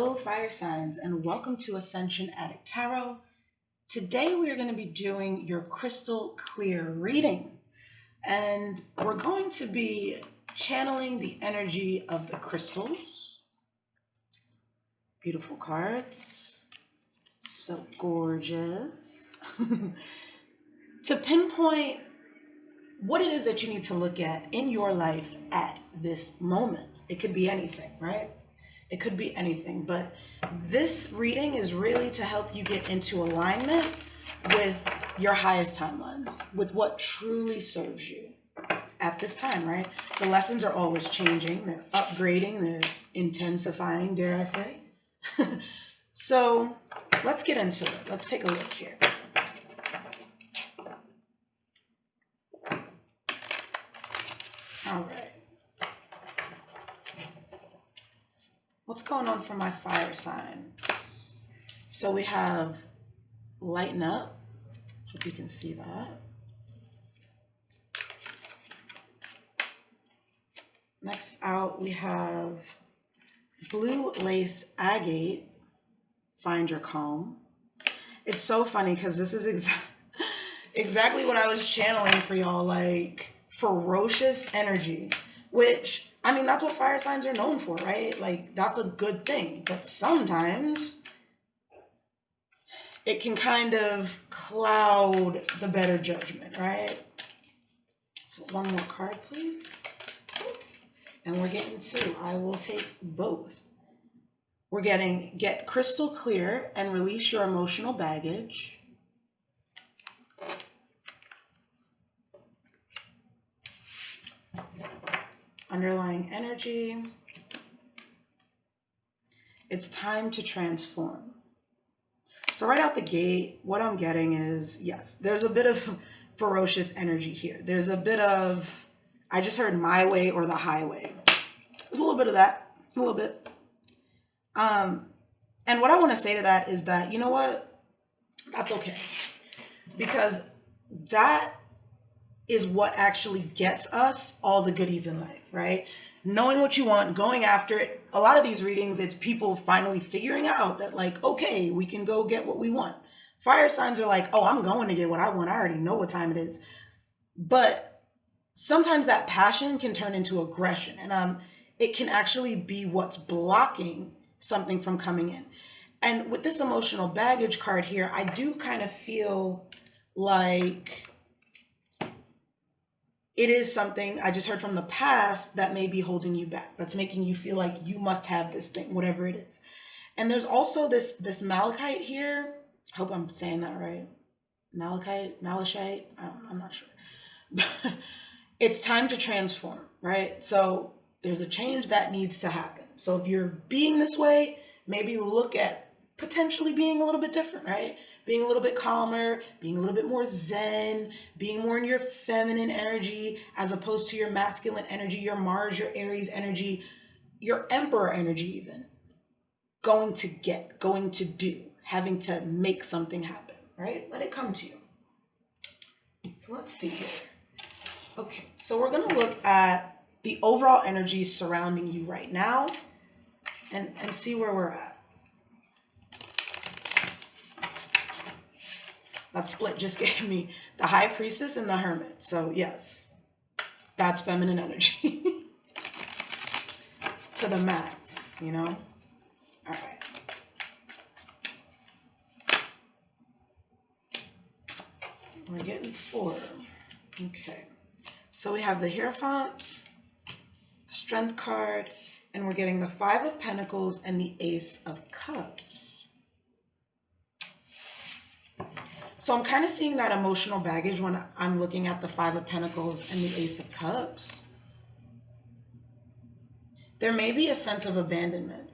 Hello, fire signs, and welcome to Ascension Addict Tarot. Today we are going to be doing your crystal clear reading, and we're going to be channeling the energy of the crystals. Beautiful cards, so gorgeous. To pinpoint what it is that you need to look at in your life at this moment. It could be anything, right? It could be anything, but this reading is really to help you get into alignment with your highest timelines, with what truly serves you at this time, right? The lessons are always changing, they're upgrading, they're intensifying, dare I say. So let's get into it. Let's take a look here. All right. What's going on for my fire signs? So we have lighten up. Hope you can see that. Next out, we have blue lace agate. Find your calm. It's so funny because this is exactly what I was channeling for y'all, like ferocious energy, which, I mean, that's what fire signs are known for, right? Like, that's a good thing. But sometimes it can kind of cloud the better judgment, right? So one more card, please. And we're getting two. I will take both. We're getting get crystal clear and release your emotional baggage. Underlying energy. It's time to transform. So right out the gate, what I'm getting is, yes, there's a bit of ferocious energy here. There's a bit of, I just heard my way or the highway. There's a little bit of that, a little bit. And what I want to say to that is that, you know what? That's okay. Because that is what actually gets us all the goodies in life, right? Knowing what you want, going after it. A lot of these readings, it's people finally figuring out that, like, okay, we can go get what we want. Fire signs are like, oh, I'm going to get what I want. I already know what time it is. But sometimes that passion can turn into aggression. And it can actually be what's blocking something from coming in. And with this emotional baggage card here, I do kind of feel like it is something I just heard from the past that may be holding you back. That's making you feel like you must have this thing, whatever it is. And there's also this malachite here. I hope I'm saying that right. Malachite. I'm not sure. It's time to transform, right? So there's a change that needs to happen. So if you're being this way, maybe look at potentially being a little bit different, right? Being a little bit calmer, being a little bit more zen, being more in your feminine energy as opposed to your masculine energy, your Mars, your Aries energy, your Emperor energy even. Going to do, having to make something happen, right? Let it come to you. So let's see here. Okay, so we're going to look at the overall energy surrounding you right now and see where we're at. That split just gave me the High Priestess and the Hermit. So yes, that's feminine energy to the max, you know? All right. We're getting 4. Okay. So we have the Hierophant, the Strength card, and we're getting the 5 of Pentacles and the Ace of Cups. So I'm kind of seeing that emotional baggage when I'm looking at the 5 of Pentacles and the Ace of Cups. There may be a sense of abandonment.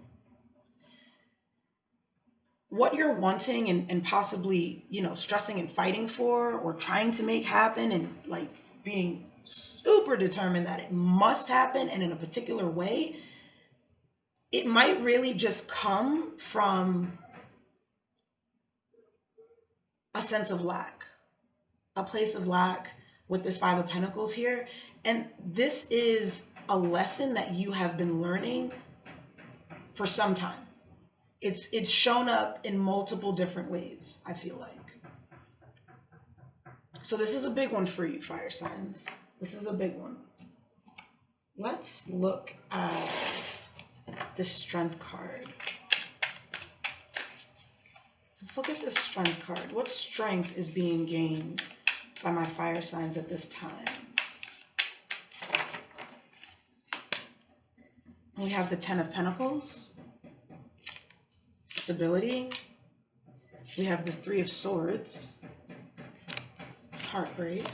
What you're wanting and possibly, you know, stressing and fighting for or trying to make happen and like being super determined that it must happen and in a particular way, it might really just come from a sense of lack, a place of lack with this 5 of Pentacles here. And this is a lesson that you have been learning for some time. It's shown up in multiple different ways, I feel like. So this is a big one for you, fire signs. This is a big one. Let's look at the strength card. Let's look at the strength card. What strength is being gained by my fire signs at this time? We have the Ten of Pentacles, stability. We have the Three of Swords, it's heartbreak.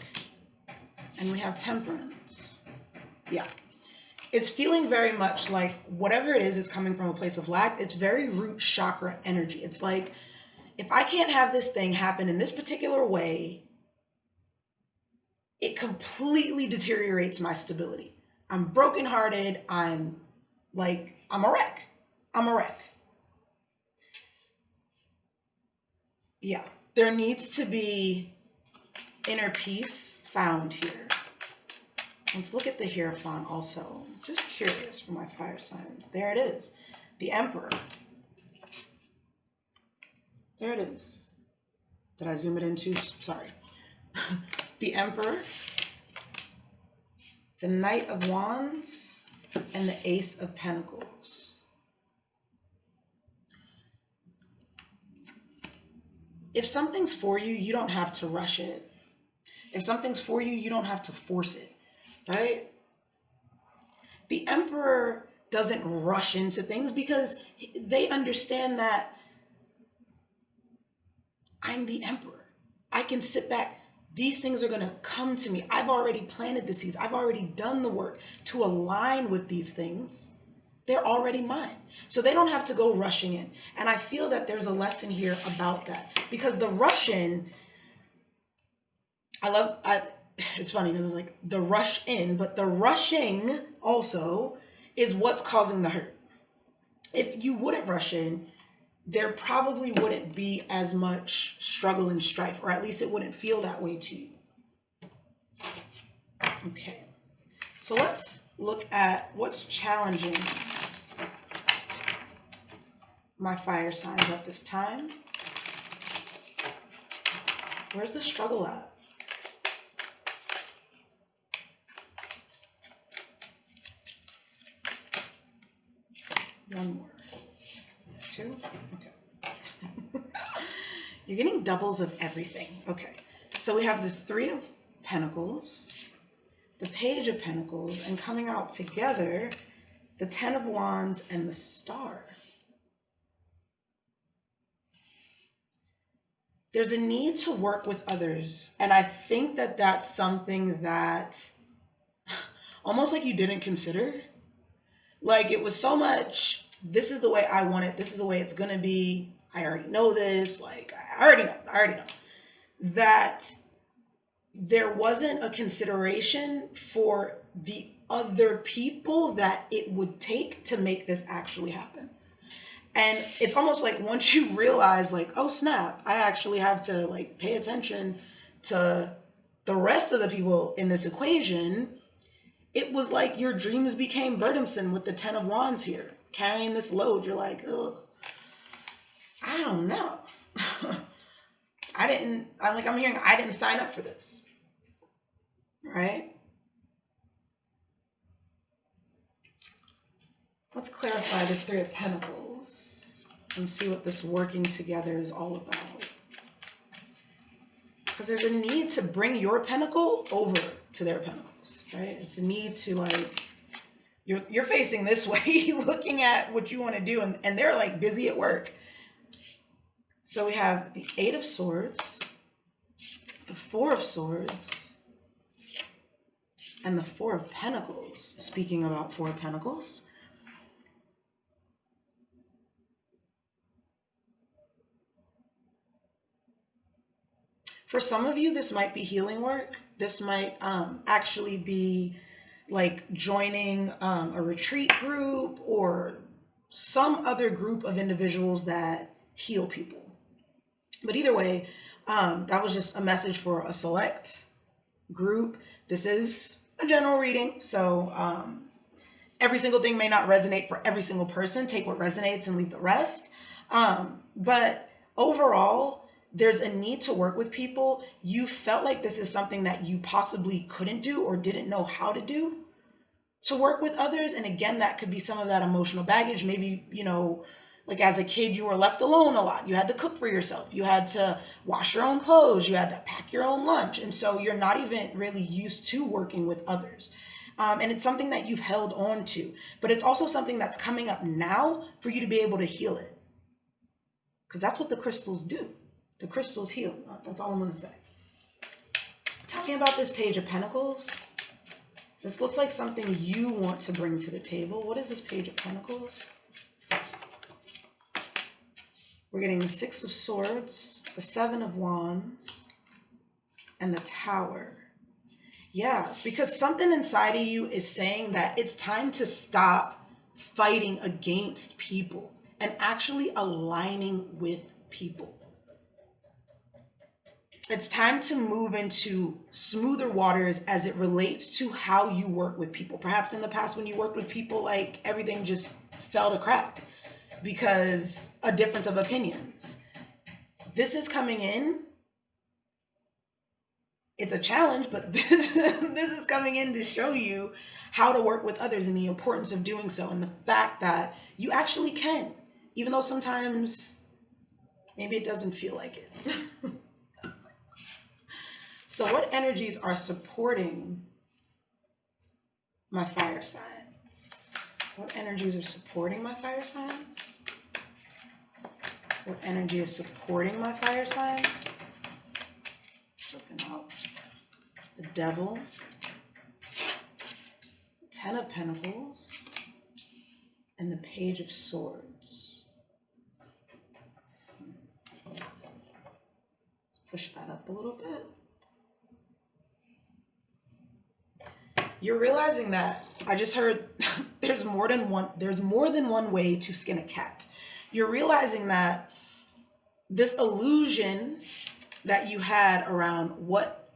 And we have Temperance. Yeah. It's feeling very much like whatever it is coming from a place of lack. It's very root chakra energy. It's like, if I can't have this thing happen in this particular way, it completely deteriorates my stability. I'm brokenhearted. I'm a wreck. I'm a wreck. Yeah. There needs to be inner peace found here. Let's look at the Hierophant also. Just curious for my fire signs. There it is. The Emperor. There it is. Did I zoom it in too? Sorry. The Emperor, the Knight of Wands, and the Ace of Pentacles. If something's for you, you don't have to rush it. If something's for you, you don't have to force it, right? The Emperor doesn't rush into things because they understand that I'm the Emperor. I can sit back. These things are going to come to me. I've already planted the seeds. I've already done the work to align with these things. They're already mine. So they don't have to go rushing in. And I feel that there's a lesson here about that, because the rushing, it's funny because it's like the rush in, but the rushing also is what's causing the hurt. If you wouldn't rush in, there probably wouldn't be as much struggle and strife, or at least it wouldn't feel that way to you. Okay, so let's look at what's challenging my fire signs at this time. Where's the struggle at? One more. Two? Okay. You're getting doubles of everything. Okay. So we have the Three of Pentacles, the Page of Pentacles, and coming out together, the Ten of Wands and the Star. There's a need to work with others. And I think that that's something that almost like you didn't consider. Like it was so much, this is the way I want it. This is the way it's going to be. I already know this. Like I already know. That there wasn't a consideration for the other people that it would take to make this actually happen. And it's almost like once you realize like, oh snap, I actually have to like pay attention to the rest of the people in this equation, it was like your dreams became burdensome with the Ten of Wands here. Carrying this load, you're like, ugh, I don't know. I'm hearing I didn't sign up for this. Right? Let's clarify this Three of Pentacles and see what this working together is all about. Because there's a need to bring your pentacle over to their pentacles, right? It's a need to like, you're facing this way, looking at what you want to do, and they're like busy at work. So we have the Eight of Swords, the Four of Swords, and the Four of Pentacles. Speaking about Four of Pentacles, for some of you, this might be healing work. This might actually be like joining a retreat group or some other group of individuals that heal people. But either way, that was just a message for a select group. This is a general reading, so every single thing may not resonate for every single person. Take what resonates and leave the rest. But overall, there's a need to work with people. You felt like this is something that you possibly couldn't do or didn't know how to do to work with others. And again, that could be some of that emotional baggage. Maybe, like as a kid, you were left alone a lot. You had to cook for yourself. You had to wash your own clothes. You had to pack your own lunch. And so you're not even really used to working with others. And it's something that you've held on to, but it's also something that's coming up now for you to be able to heal it. Because that's what the crystals do. The crystals heal. That's all I'm going to say. Tell me about this Page of Pentacles. This looks like something you want to bring to the table. What is this Page of Pentacles? We're getting the Six of Swords, the Seven of Wands, and the Tower. Yeah, because something inside of you is saying that it's time to stop fighting against people and actually aligning with people. It's time to move into smoother waters as it relates to how you work with people. Perhaps in the past when you worked with people, like everything just fell to crap because a difference of opinions. This is coming in. It's a challenge, but this is coming in to show you how to work with others and the importance of doing so, and the fact that you actually can, even though sometimes maybe it doesn't feel like it. So what energies are supporting my fire signs? What energies are supporting my fire signs? What energy is supporting my fire signs? Looking out. The Devil. The Ten of Pentacles. And the Page of Swords. Let's push that up a little bit. You're realizing that I just heard there's more than one way to skin a cat. You're realizing that this illusion that you had around what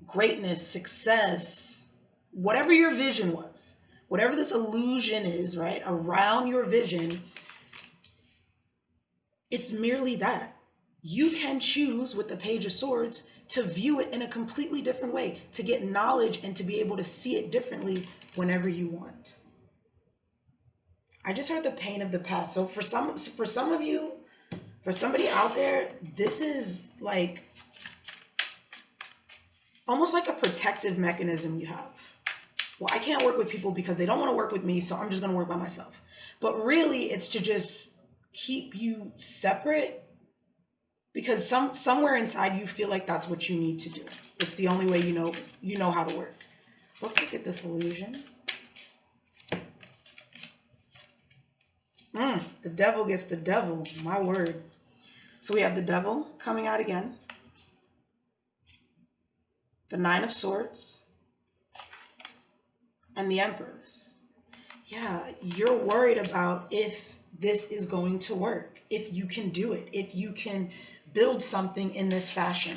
greatness, success, whatever your vision was, whatever this illusion is, right, around your vision, it's merely that. You can choose with the Page of Swords to view it in a completely different way, to get knowledge and to be able to see it differently whenever you want. I just heard the pain of the past. So for some of you, for somebody out there, this is like almost like a protective mechanism you have. Well, I can't work with people because they don't want to work with me, so I'm just going to work by myself. But really, it's to just keep you separate, because somewhere inside you feel like that's what you need to do. It's the only way you know how to work. Let's look at this illusion. The Devil gets the Devil, my word. So we have the Devil coming out again. The Nine of Swords. And the Empress. Yeah, you're worried about if this is going to work, if you can do it, if you can build something in this fashion.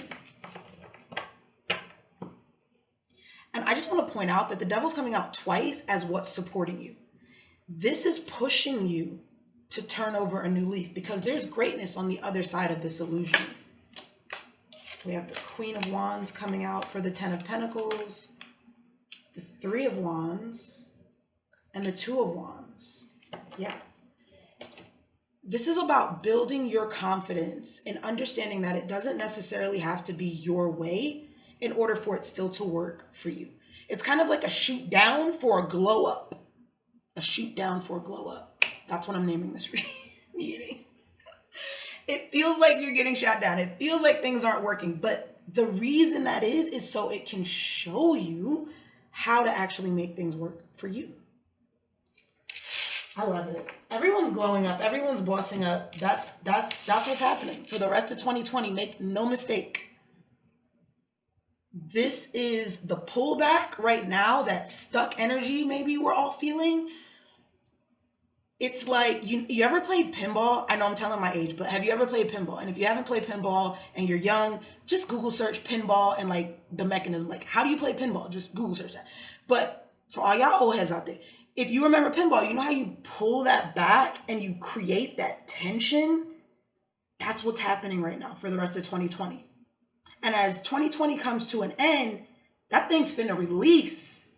And I just want to point out that the Devil's coming out twice as what's supporting you. This is pushing you to turn over a new leaf, because there's greatness on the other side of this illusion. We have the Queen of Wands coming out for the Ten of Pentacles, the Three of Wands, and the Two of Wands. Yeah. This is about building your confidence and understanding that it doesn't necessarily have to be your way in order for it still to work for you. It's kind of like a shoot down for a glow up. A shoot down for a glow up. That's what I'm naming this reading. It feels like you're getting shot down. It feels like things aren't working. But the reason that is so it can show you how to actually make things work for you. I love it. Everyone's glowing up. Everyone's bossing up. That's what's happening for the rest of 2020. Make no mistake. This is the pullback right now, that stuck energy maybe we're all feeling. It's like, you ever played pinball? I know I'm telling my age, but have you ever played pinball? And if you haven't played pinball and you're young, just Google search pinball and like the mechanism. Like, how do you play pinball? Just Google search that. But for all y'all old heads out there, if you remember pinball, you know how you pull that back and you create that tension That's what's happening right now for the rest of 2020. And as 2020 comes to an end, that thing's finna release.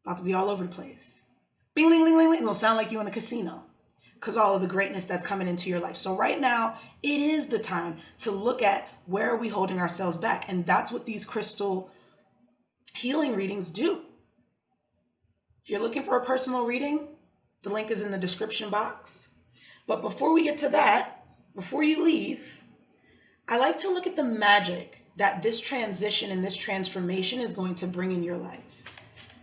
About to be all over the place. Bing, ling, ling, ling, ling. It'll sound like you in a casino because all of the greatness that's coming into your life. So right now, it is the time to look at where are we holding ourselves back. And that's what these crystal healing readings do. If you're looking for a personal reading, the link is in the description box. But before we get to that, before you leave, I like to look at the magic that this transition and this transformation is going to bring in your life.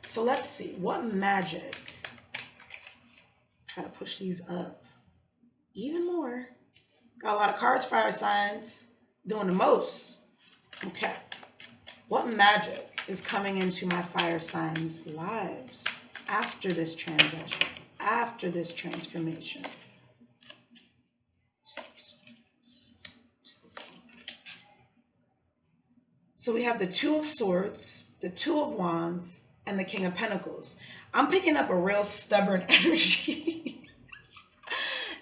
So let's see, what magic? Try to push these up even more. Got a lot of cards, fire signs, doing the most. Okay, what magic is coming into my fire signs' lives after this transition, after this transformation? So we have the Two of Swords, the Two of Wands, and the King of Pentacles. I'm picking up a real stubborn energy,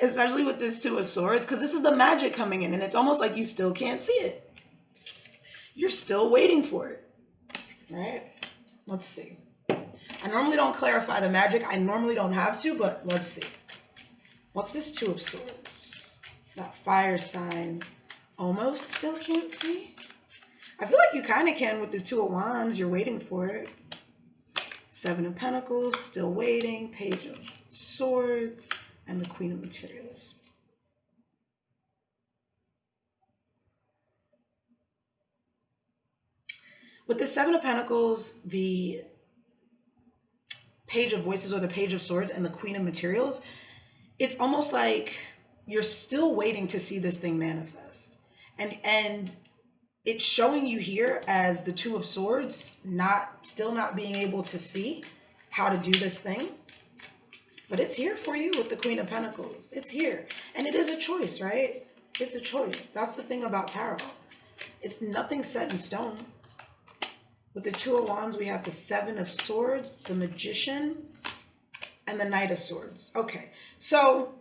especially with this Two of Swords, because this is the magic coming in, and it's almost like you still can't see it. You're still waiting for it, right? Let's see. I normally don't clarify the magic. I normally don't have to, but let's see. What's this Two of Swords? That fire sign almost still can't see. I feel like you kind of can with the Two of Wands. You're waiting for it. Seven of Pentacles, still waiting. Page of Swords, and the Queen of Materials. With the Seven of Pentacles, the Page of Voices or the Page of Swords, and the Queen of Materials, it's almost like you're still waiting to see this thing manifest. And it's showing you here as the Two of Swords, still not being able to see how to do this thing. But it's here for you with the Queen of Pentacles. It's here. And it is a choice, right? It's a choice. That's the thing about tarot. It's nothing set in stone. With the Two of Wands, we have the Seven of Swords, the Magician, and the Knight of Swords. Okay, so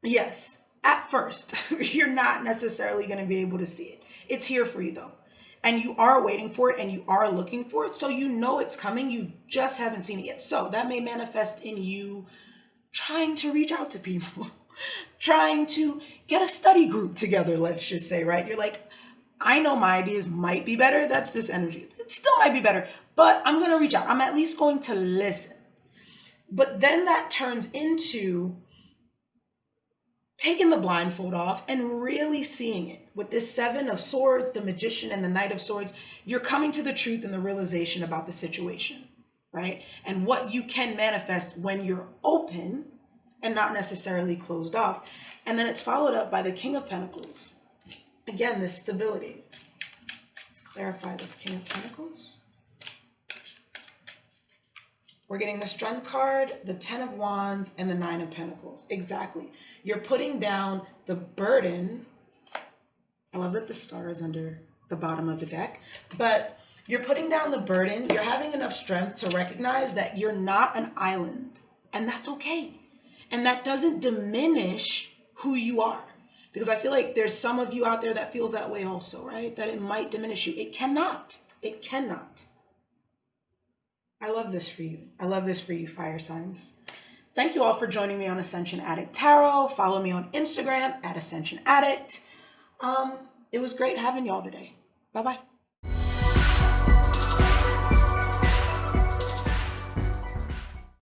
yes, at first, you're not necessarily going to be able to see it. It's here for you though. And you are waiting for it and you are looking for it. So you know it's coming. You just haven't seen it yet. So that may manifest in you trying to reach out to people, trying to get a study group together, let's just say, right? You're like, I know my ideas might be better. That's this energy. It still might be better, but I'm going to reach out. I'm at least going to listen. But then that turns into taking the blindfold off and really seeing it. With this Seven of Swords, the Magician, and the Knight of Swords, you're coming to the truth and the realization about the situation, right? And what you can manifest when you're open and not necessarily closed off. And then it's followed up by the King of Pentacles. Again, this stability. Let's clarify this King of Pentacles. We're getting the Strength card, the Ten of Wands, and the Nine of Pentacles. Exactly. You're putting down the burden. I love that the star is under the bottom of the deck. But you're putting down the burden. You're having enough strength to recognize that you're not an island. And that's okay. And that doesn't diminish who you are. Because I feel like there's some of you out there that feels that way also, right? That it might diminish you. It cannot. It cannot. I love this for you. I love this for you, fire signs. Thank you all for joining me on Ascension Addict Tarot. Follow me on Instagram at Ascension Addict. It was great having y'all today. Bye-bye.